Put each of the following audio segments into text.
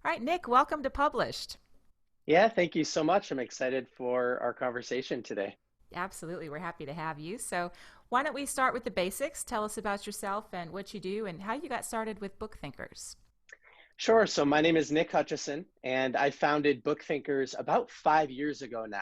All right, Nick, welcome to Published. Yeah, thank you so much. I'm excited for our conversation today. Absolutely, we're happy to have you. So, why don't we start with the basics? Tell us about yourself and what you do and how you got started with BookThinkers. Sure. So my name is Nick Hutchison, and I founded BookThinkers about 5 years ago now.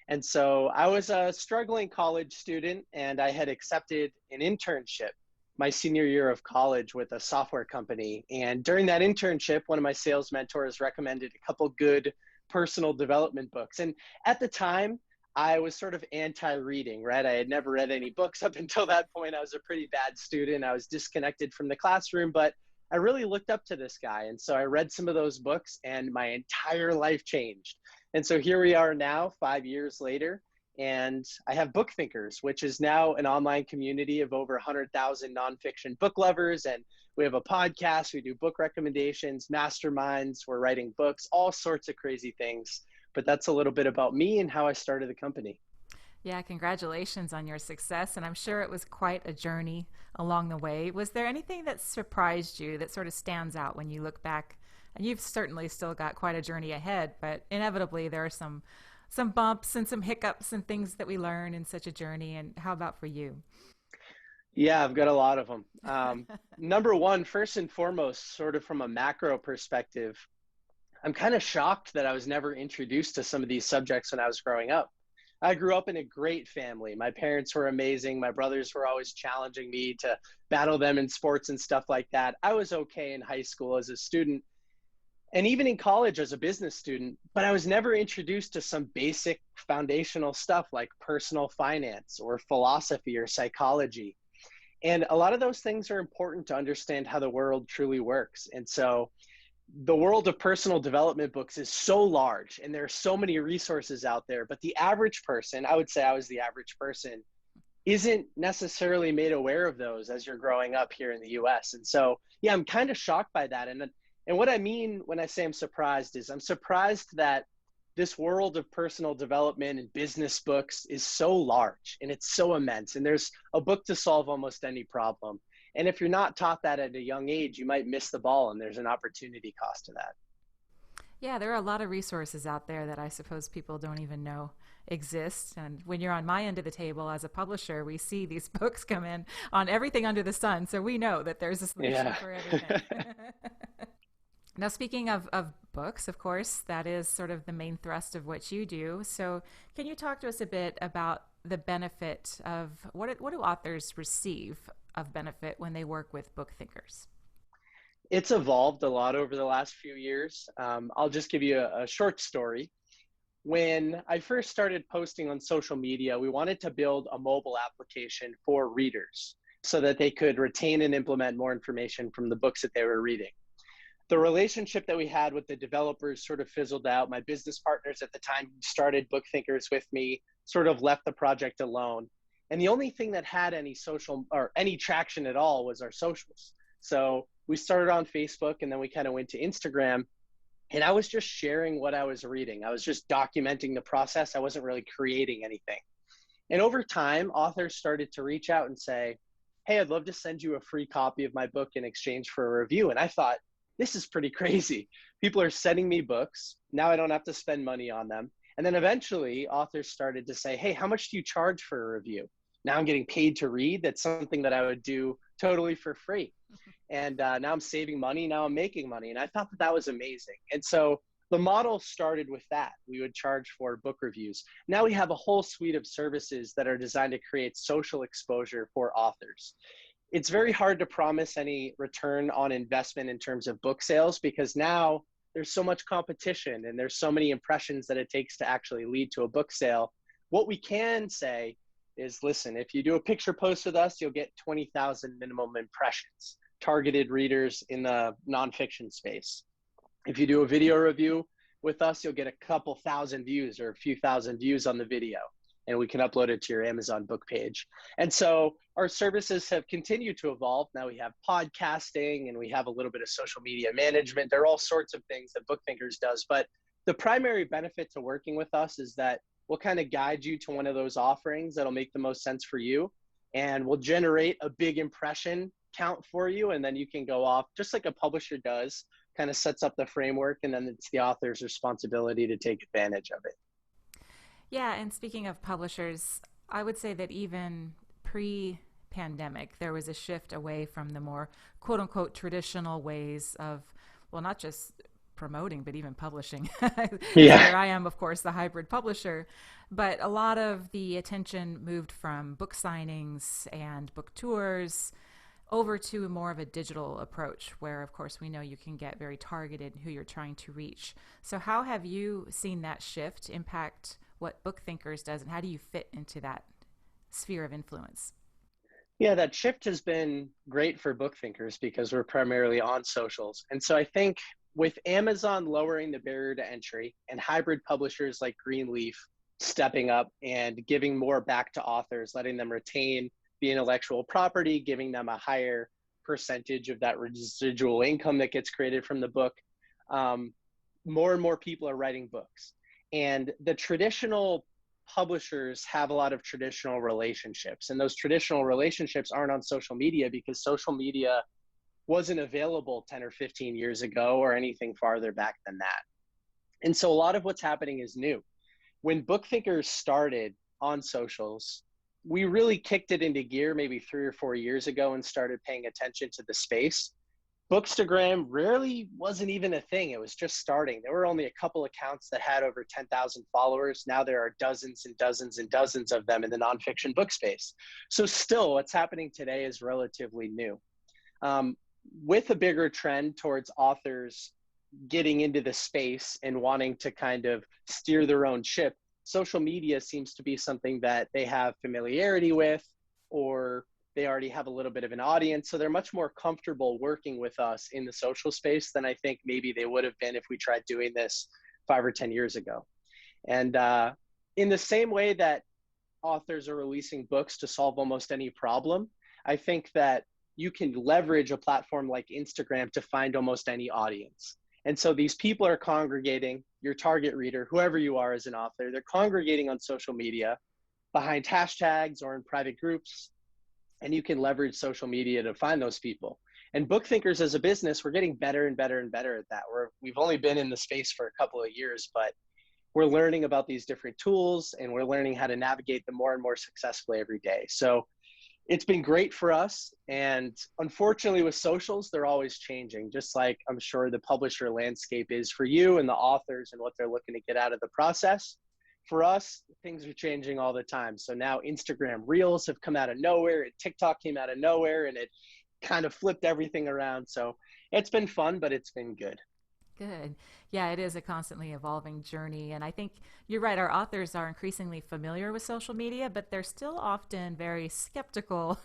And so I was a struggling college student, and I had accepted an internship my senior year of college with a software company. And during that internship, one of my sales mentors recommended a couple good personal development books. And at the time, I was sort of anti-reading, right? I had never read any books up until that point. I was a pretty bad student. I was disconnected from the classroom, but I really looked up to this guy. And so I read some of those books, and my entire life changed. And so here we are now, 5 years later, and I have BookThinkers, which is now an online community of over 100,000 nonfiction book lovers. And we have a podcast, we do book recommendations, masterminds, we're writing books, all sorts of crazy things. But that's a little bit about me and how I started the company. Yeah, congratulations on your success, and I'm sure it was quite a journey along the way. Was there anything that surprised you that sort of stands out when you look back? And you've certainly still got quite a journey ahead, but inevitably there are some bumps and some hiccups and things that we learn in such a journey. And how about for you? Yeah, I've got a lot of them. Number one, first and foremost, sort of from a macro perspective, I'm kind of shocked that I was never introduced to some of these subjects when I was growing up. I grew up in a great family. My parents were amazing. My brothers were always challenging me to battle them in sports and stuff like that. I was okay in high school as a student and even in college as a business student, but I was never introduced to some basic foundational stuff like personal finance or philosophy or psychology. And a lot of those things are important to understand how the world truly works. And so the world of personal development books is so large and there are so many resources out there, but the average person, I would say I was the average person, isn't necessarily made aware of those as you're growing up here in the US. And so, yeah, I'm kind of shocked by that. And what I mean when I say I'm surprised is I'm surprised that this world of personal development and business books is so large and it's so immense. And there's a book to solve almost any problem. And if you're not taught that at a young age, you might miss the ball and there's an opportunity cost to that. Yeah, there are a lot of resources out there that I suppose people don't even know exist. And when you're on my end of the table as a publisher, we see these books come in on everything under the sun. So we know that there's a solution Yeah. for everything. Now, speaking of books, of course, that is sort of the main thrust of what you do. So, can you talk to us a bit about the benefit of what do authors receive of benefit when they work with book thinkers? It's evolved a lot over the last few years. I'll just give you a short story. When I first started posting on social media, we wanted to build a mobile application for readers so that they could retain and implement more information from the books that they were reading. The relationship that we had with the developers sort of fizzled out. My business partners at the time who started Book Thinkers with me sort of left the project alone. And the only thing that had any social or any traction at all was our socials. So we started on Facebook and then we kind of went to Instagram. And I was just sharing what I was reading. I was just documenting the process. I wasn't really creating anything. And over time, authors started to reach out and say, hey, I'd love to send you a free copy of my book in exchange for a review. And I thought, this is pretty crazy. People are sending me books. Now I don't have to spend money on them. And then eventually, authors started to say, hey, how much do you charge for a review? Now I'm getting paid to read. That's something that I would do totally for free. And now I'm saving money. Now I'm making money. And I thought that that was amazing. And so the model started with that. We would charge for book reviews. Now we have a whole suite of services that are designed to create social exposure for authors. It's very hard to promise any return on investment in terms of book sales because now there's so much competition and there's so many impressions that it takes to actually lead to a book sale. What we can say is, listen, if you do a picture post with us, you'll get 20,000 minimum impressions, targeted readers in the nonfiction space. If you do a video review with us, you'll get a couple thousand views or a few thousand views on the video, and we can upload it to your Amazon book page. And so our services have continued to evolve. Now we have podcasting and we have a little bit of social media management. There are all sorts of things that BookThinkers does, but the primary benefit to working with us is that we'll kind of guide you to one of those offerings that'll make the most sense for you, and we'll generate a big impression count for you, and then you can go off just like a publisher does kind of sets up the framework, and then it's the author's responsibility to take advantage of it. Yeah, and speaking of publishers, I would say that even pre-pandemic, there was a shift away from the more quote unquote traditional ways of, well, not just promoting, but even publishing. Because Yeah. here I am, of course, the hybrid publisher. But a lot of the attention moved from book signings and book tours over to more of a digital approach where, of course, we know you can get very targeted who you're trying to reach. So how have you seen that shift impact what BookThinkers does, and how do you fit into that sphere of influence? Yeah, that shift has been great for book thinkers because we're primarily on socials. And so I think with Amazon lowering the barrier to entry and hybrid publishers like Greenleaf stepping up and giving more back to authors, letting them retain the intellectual property, giving them a higher percentage of that residual income that gets created from the book, um, more and more people are writing books. And the traditional publishers have a lot of traditional relationships, and those traditional relationships aren't on social media because social media wasn't available 10 or 15 years ago or anything farther back than that. And so a lot of what's happening is new. When BookThinkers started on socials, we really kicked it into gear maybe 3 or 4 years ago and started paying attention to the space. Bookstagram rarely wasn't even a thing. It was just starting. There were only a couple accounts that had over 10,000 followers. Now there are dozens and dozens and dozens of them in the nonfiction book space. So still, what's happening today is relatively new. Um, with a bigger trend towards authors getting into the space and wanting to kind of steer their own ship, social media seems to be something that they have familiarity with, or they already have a little bit of an audience. So they're much more comfortable working with us in the social space than I think maybe they would have been if we tried doing this 5 or 10 years ago. And in the same way that authors are releasing books to solve almost any problem, I think that you can leverage a platform like Instagram to find almost any audience. And so these people are congregating, your target reader, whoever you are as an author, they're congregating on social media behind hashtags or in private groups, and you can leverage social media to find those people. And BookThinkers as a business, we're getting better and better and better at that. We've only been in the space for a couple of years, but we're learning about these different tools and we're learning how to navigate them more and more successfully every day. So it's been great for us. And unfortunately with socials, they're always changing, just like I'm sure the publisher landscape is for you and the authors and what they're looking to get out of the process. For us, things are changing all the time. So now Instagram Reels have come out of nowhere, and TikTok came out of nowhere, and it kind of flipped everything around. So it's been fun, but it's been good. Good. Yeah, it is a constantly evolving journey. And I think you're right. Our authors are increasingly familiar with social media, but they're still often very skeptical,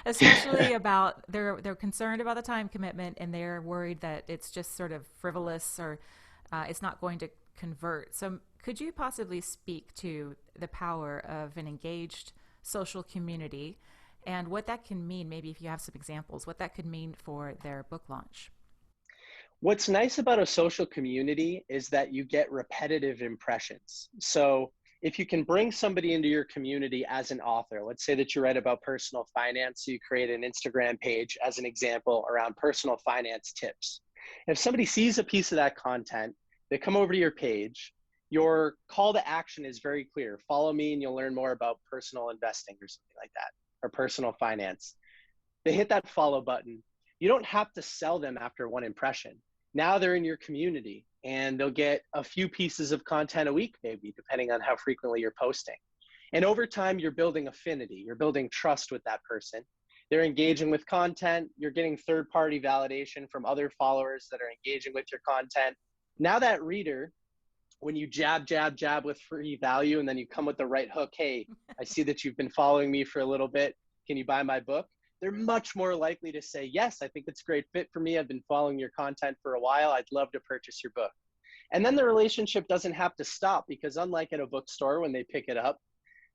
especially about they're concerned about the time commitment and they're worried that it's just sort of frivolous or it's not going to convert. So could you possibly speak to the power of an engaged social community and what that can mean, maybe if you have some examples, what that could mean for their book launch? What's nice about a social community is that you get repetitive impressions. So if you can bring somebody into your community as an author, let's say that you write about personal finance, so you create an Instagram page as an example around personal finance tips. If somebody sees a piece of that content, they come over to your page, your call to action is very clear. Follow me and you'll learn more about personal investing or something like that, or personal finance. They hit that follow button. You don't have to sell them after one impression. Now they're in your community and they'll get a few pieces of content a week, maybe, depending on how frequently you're posting. And over time, you're building affinity, you're building trust with that person. They're engaging with content, you're getting third-party validation from other followers that are engaging with your content. Now that reader, when you jab, jab, jab with free value, and then you come with the right hook, hey, I see that you've been following me for a little bit, can you buy my book? They're much more likely to say, yes, I think it's a great fit for me. I've been following your content for a while. I'd love to purchase your book. And then the relationship doesn't have to stop because unlike at a bookstore, when they pick it up,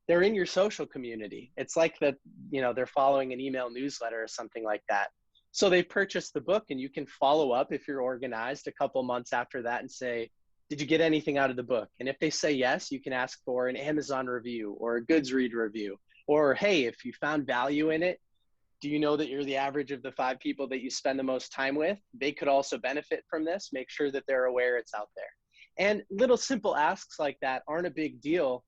they're in your social community. It's like that, they're following an email newsletter or something like that. So they purchase the book and you can follow up if you're organized a couple months after that and say, did you get anything out of the book? And if they say yes, you can ask for an Amazon review or a Goodreads review, or hey, if you found value in it, Do you know that you're the average of the 5 people that you spend the most time with? They could also benefit from this. Make sure that they're aware it's out there. And little simple asks like that aren't a big deal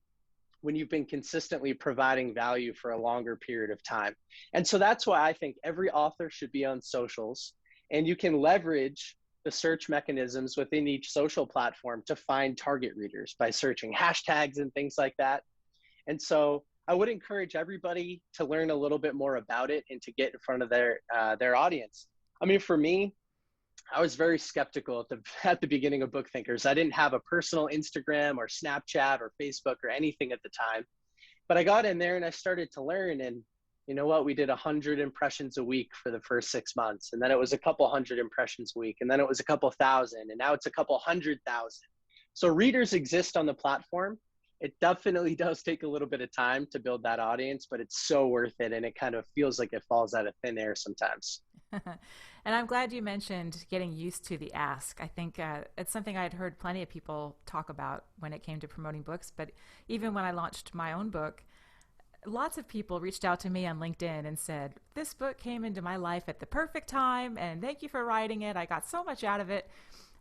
when you've been consistently providing value for a longer period of time. And so that's why I think every author should be on socials, and you can leverage the search mechanisms within each social platform to find target readers by searching hashtags and things like that. And so I would encourage everybody to learn a little bit more about it and to get in front of their audience. I mean, for me, I was very skeptical at the beginning of BookThinkers. I didn't have a personal Instagram or Snapchat or Facebook or anything at the time, but I got in there and I started to learn. And you know what? We did 100 impressions a week for the first 6 months, and then it was a couple hundred impressions a week, and then it was a couple thousand, and now it's a couple 100,000. So readers exist on the platform. It definitely does take a little bit of time to build that audience, but it's so worth it, and it kind of feels like it falls out of thin air sometimes. And I'm glad you mentioned getting used to the ask. I think it's something I'd heard plenty of people talk about when it came to promoting books. But even when I launched my own book, lots of people reached out to me on LinkedIn and said, "This book came into my life at the perfect time, and thank you for writing it. I got so much out of it."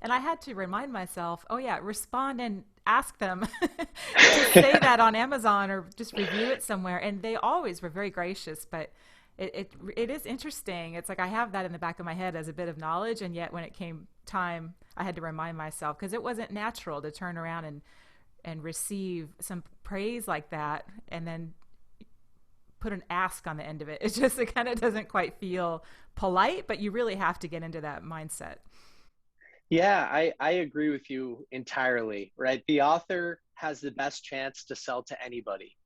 And I had to remind myself, oh yeah, respond and ask them to say that on Amazon or just review it somewhere. And they always were very gracious, but it is interesting. It's like I have that in the back of my head as a bit of knowledge, and yet when it came time, I had to remind myself because it wasn't natural to turn around and receive some praise like that and then put an ask on the end of it. It kind of doesn't quite feel polite, but you really have to get into that mindset. Yeah, I agree with you entirely, right? The author has the best chance to sell to anybody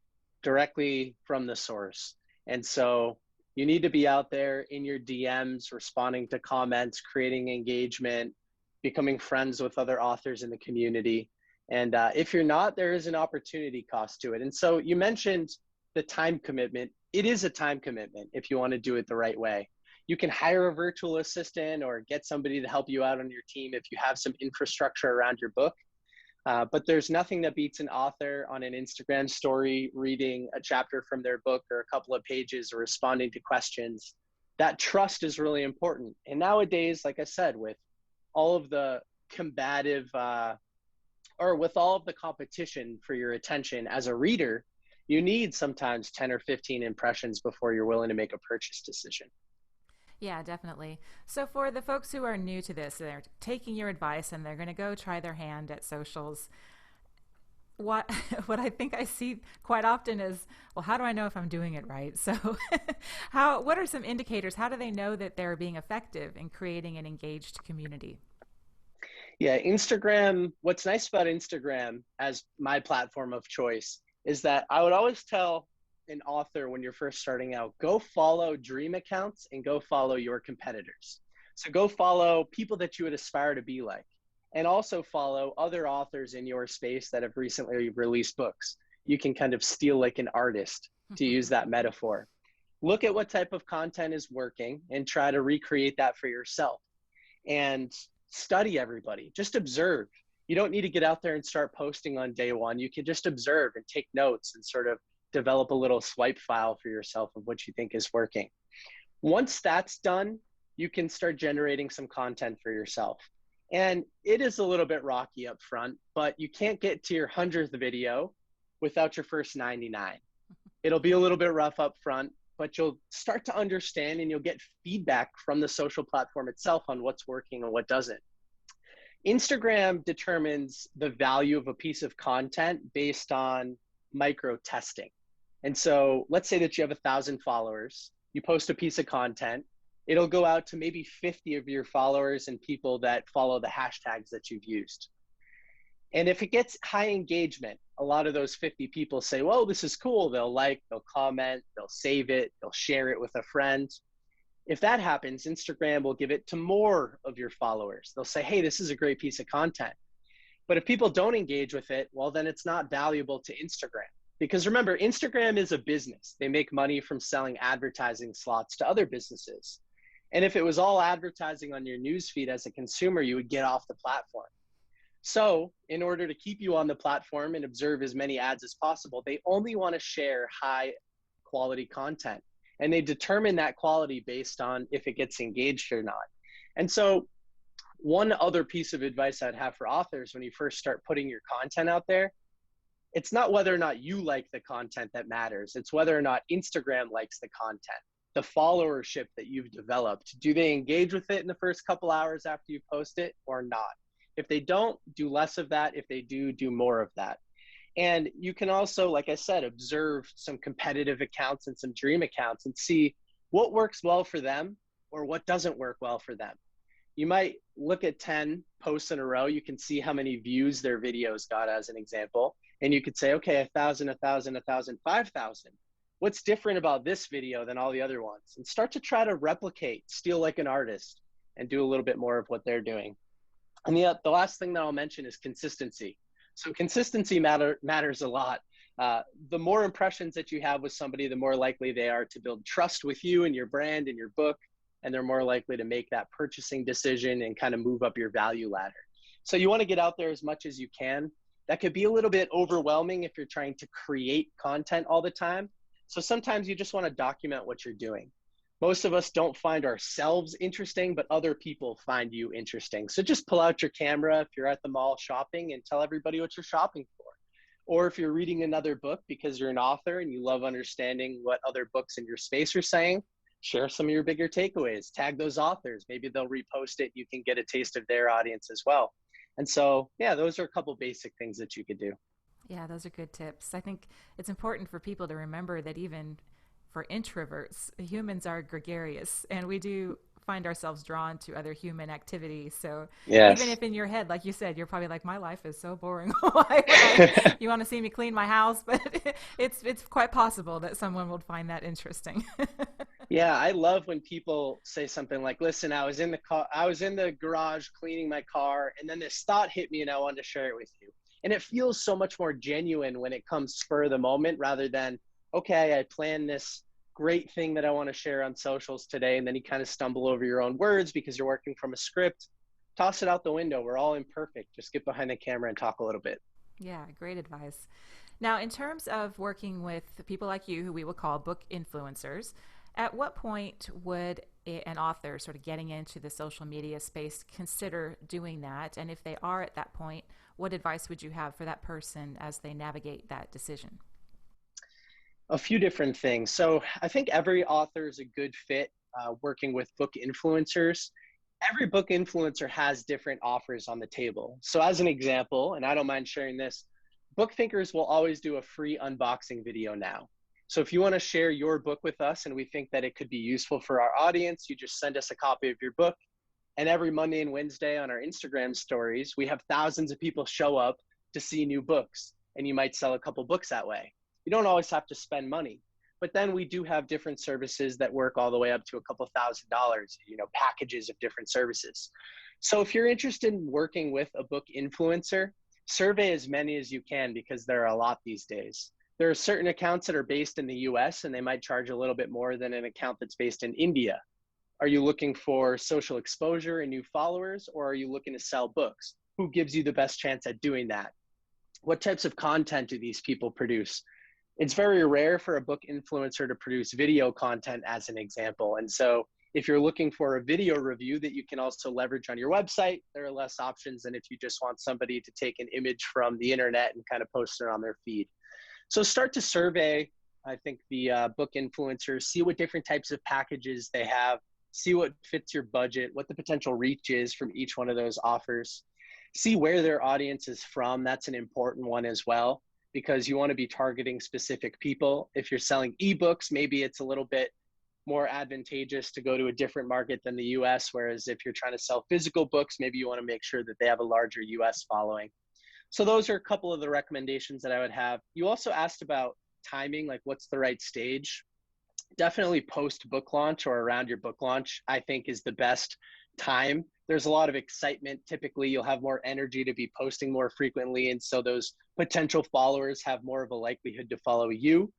directly from the source. And so you need to be out there in your DMs, responding to comments, creating engagement, becoming friends with other authors in the community. And if you're not, there is an opportunity cost to it. And so you mentioned the time commitment. It is a time commitment if you want to do it the right way. You can hire a virtual assistant or get somebody to help you out on your team if you have some infrastructure around your book. But there's nothing that beats an author on an Instagram story reading a chapter from their book or a couple of pages or responding to questions. That trust is really important. And nowadays, like I said, with all of the combative or with all of the competition for your attention as a reader, you need sometimes 10 or 15 impressions before you're willing to make a purchase decision. Yeah, definitely. So for the folks who are new to this, they're taking your advice and they're going to go try their hand at socials. What what I think I see quite often is, well, how do I know if I'm doing it right? So what are some indicators? How do they know that they're being effective in creating an engaged community? Yeah, Instagram, what's nice about Instagram as my platform of choice is that I would always tell an author when you're first starting out, go follow dream accounts and go follow your competitors. So go follow people that you would aspire to be like, and also follow other authors in your space that have recently released books. You can kind of steal like an artist, to use that metaphor. Look at what type of content is working and try to recreate that for yourself. And study everybody, just observe. You don't need to get out there and start posting on day one. You can just observe and take notes and sort of develop a little swipe file for yourself of what you think is working. Once that's done, you can start generating some content for yourself. And it is a little bit rocky up front, but you can't get to your 100th video without your first 99. It'll be a little bit rough up front, but you'll start to understand and you'll get feedback from the social platform itself on what's working and what doesn't. Instagram determines the value of a piece of content based on micro testing. And so let's say that you have 1,000 followers, you post a piece of content, it'll go out to maybe 50 of your followers and people that follow the hashtags that you've used. And if it gets high engagement, a lot of those 50 people say, whoa, this is cool. They'll like, they'll comment, they'll save it, they'll share it with a friend. If that happens, Instagram will give it to more of your followers. They'll say, hey, this is a great piece of content. But if people don't engage with it, well, then it's not valuable to Instagram. Because remember, Instagram is a business. They make money from selling advertising slots to other businesses. And if it was all advertising on your newsfeed as a consumer, you would get off the platform. So in order to keep you on the platform and observe as many ads as possible, they only want to share high quality content. And they determine that quality based on if it gets engaged or not. And so one other piece of advice I'd have for authors when you first start putting your content out there, it's not whether or not you like the content that matters. It's whether or not Instagram likes the content, the followership that you've developed. Do they engage with it in the first couple hours after you post it or not? If they don't, do less of that. If they do, do more of that. And you can also, like I said, observe some competitive accounts and some dream accounts and see what works well for them or what doesn't work well for them. You might look at 10 posts in a row. You can see how many views their videos got as an example. And you could say, okay, 1,000, 1,000, 1,000, 5,000. What's different about this video than all the other ones? And start to try to replicate, steal like an artist, and do a little bit more of what they're doing. And the last thing that I'll mention is consistency. So consistency matters a lot. The more impressions that you have with somebody, the more likely they are to build trust with you and your brand and your book, and they're more likely to make that purchasing decision and kind of move up your value ladder. So you want to get out there as much as you can. That could be a little bit overwhelming if you're trying to create content all the time. So sometimes you just want to document what you're doing. Most of us don't find ourselves interesting, but other people find you interesting. So just pull out your camera if you're at the mall shopping and tell everybody what you're shopping for. Or if you're reading another book because you're an author and you love understanding what other books in your space are saying, share some of your bigger takeaways, tag those authors. Maybe they'll repost it. You can get a taste of their audience as well. And so, yeah, those are a couple basic things that you could do. Yeah, those are good tips. I think it's important for people to remember that even for introverts, humans are gregarious and we do find ourselves drawn to other human activities. So even Yes. if in your head, like you said, you're probably like, my life is so boring. Why would I, you want to see me clean my house? But it's quite possible that someone would find that interesting. Yeah, I love when people say something like, "Listen, I was in the garage cleaning my car, and then this thought hit me, and I wanted to share it with you." And it feels so much more genuine when it comes spur of the moment, rather than, "Okay, I planned this great thing that I want to share on socials today," and then you kind of stumble over your own words because you're working from a script. Toss it out the window. We're all imperfect. Just get behind the camera and talk a little bit. Yeah, great advice. Now, in terms of working with people like you, who we will call book influencers, at what point would an author sort of getting into the social media space consider doing that? And if they are at that point, what advice would you have for that person as they navigate that decision? A few different things. So I think every author is a good fit working with book influencers. Every book influencer has different offers on the table. So as an example, and I don't mind sharing this, BookThinkers will always do a free unboxing video now. So if you want to share your book with us and we think that it could be useful for our audience, you just send us a copy of your book. And every Monday and Wednesday on our Instagram stories, we have thousands of people show up to see new books, and you might sell a couple books that way. You don't always have to spend money. But then we do have different services that work all the way up to a couple $1,000s, packages of different services. So if you're interested in working with a book influencer, survey as many as you can because there are a lot these days. There are certain accounts that are based in the US and they might charge a little bit more than an account that's based in India. Are you looking for social exposure and new followers, or are you looking to sell books? Who gives you the best chance at doing that? What types of content do these people produce? It's very rare for a book influencer to produce video content as an example. And so if you're looking for a video review that you can also leverage on your website, there are less options than if you just want somebody to take an image from the internet and kind of post it on their feed. So start to survey, I think, the book influencers, see what different types of packages they have, see what fits your budget, what the potential reach is from each one of those offers. See where their audience is from. That's an important one as well, because you want to be targeting specific people. If you're selling ebooks, maybe it's a little bit more advantageous to go to a different market than the US, whereas if you're trying to sell physical books, maybe you want to make sure that they have a larger US following. So those are a couple of the recommendations that I would have. You also asked about timing, like what's the right stage? Definitely post book launch or around your book launch, I think, is the best time. There's a lot of excitement. Typically, you'll have more energy to be posting more frequently. And so those potential followers have more of a likelihood to follow you.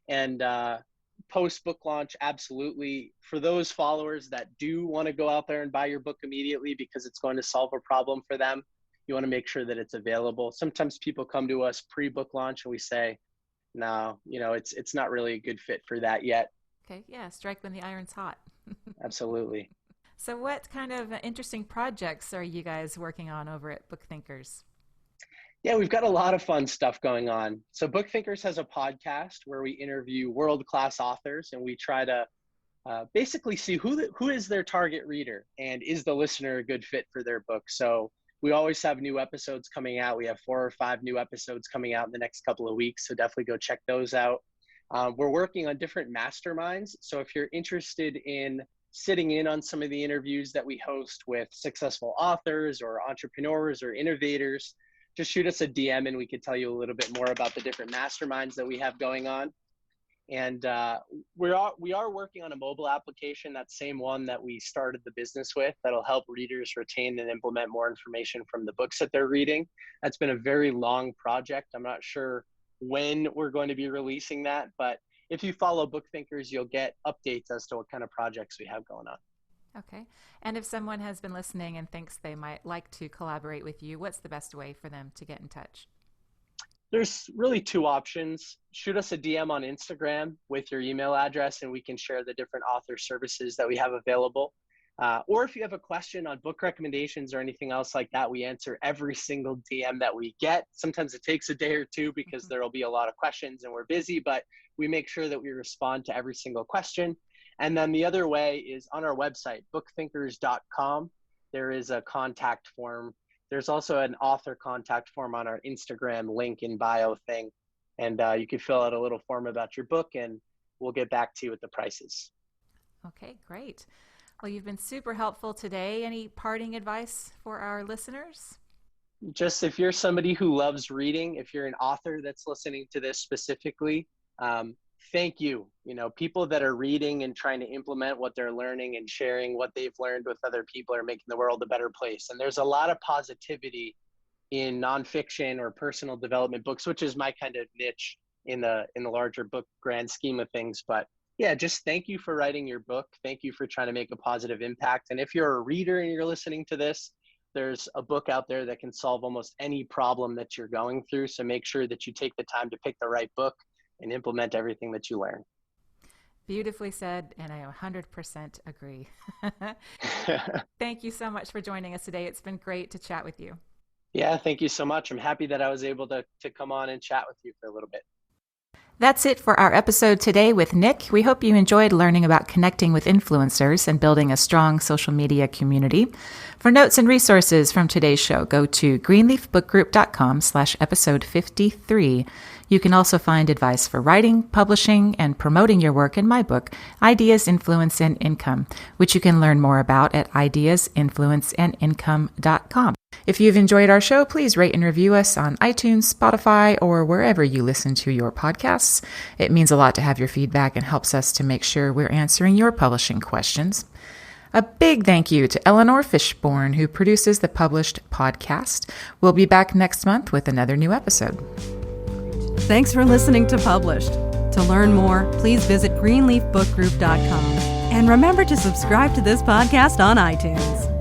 And post book launch, absolutely. For those followers that do want to go out there and buy your book immediately because it's going to solve a problem for them, you want to make sure that it's available. Sometimes people come to us pre-book launch and we say, no, it's not really a good fit for that yet. Okay, yeah, strike when the iron's hot. Absolutely. So what kind of interesting projects are you guys working on over at BookThinkers? Yeah, we've got a lot of fun stuff going on. So BookThinkers has a podcast where we interview world-class authors, and we try to basically see who is their target reader and is the listener a good fit for their book. So we always have new episodes coming out. We have 4 or 5 new episodes coming out in the next couple of weeks, so definitely go check those out. We're working on different masterminds. So if you're interested in sitting in on some of the interviews that we host with successful authors or entrepreneurs or innovators, just shoot us a DM and we could tell you a little bit more about the different masterminds that we have going on. And we are working on a mobile application, that same one that we started the business with, that'll help readers retain and implement more information from the books that they're reading. That's been a very long project. I'm not sure when we're going to be releasing that, but if you follow BookThinkers, you'll get updates as to what kind of projects we have going on. Okay. And if someone has been listening and thinks they might like to collaborate with you, what's the best way for them to get in touch? There's really 2 options. Shoot us a DM on Instagram with your email address, and we can share the different author services that we have available. Or if you have a question on book recommendations or anything else like that, we answer every single DM that we get. Sometimes it takes a day or 2 because there will be a lot of questions and we're busy, but we make sure that we respond to every single question. And then the other way is on our website, bookthinkers.com. There is a contact form. There's also an author contact form on our Instagram link in bio thing. And you can fill out a little form about your book and we'll get back to you with the prices. Okay, great. Well, you've been super helpful today. Any parting advice for our listeners? Just if you're somebody who loves reading, if you're an author that's listening to this specifically, thank you. You know, people that are reading and trying to implement what they're learning and sharing what they've learned with other people are making the world a better place. And there's a lot of positivity in nonfiction or personal development books, which is my kind of niche in the larger book grand scheme of things. But yeah, just thank you for writing your book. Thank you for trying to make a positive impact. And if you're a reader and you're listening to this, there's a book out there that can solve almost any problem that you're going through. So make sure that you take the time to pick the right book and implement everything that you learn. Beautifully said, and I 100% agree. Thank you so much for joining us today. It's been great to chat with you. Yeah, thank you so much. I'm happy that I was able to come on and chat with you for a little bit. That's it for our episode today with Nick. We hope you enjoyed learning about connecting with influencers and building a strong social media community. For notes and resources from today's show, go to greenleafbookgroup.com/episode 53. You can also find advice for writing, publishing, and promoting your work in my book, Ideas, Influence, and Income, which you can learn more about at ideasinfluenceandincome.com. If you've enjoyed our show, please rate and review us on iTunes, Spotify, or wherever you listen to your podcasts. It means a lot to have your feedback and helps us to make sure we're answering your publishing questions. A big thank you to Eleanor Fishborn, who produces the published podcast. We'll be back next month with another new episode. Thanks for listening to Published. To learn more, please visit greenleafbookgroup.com. And remember to subscribe to this podcast on iTunes.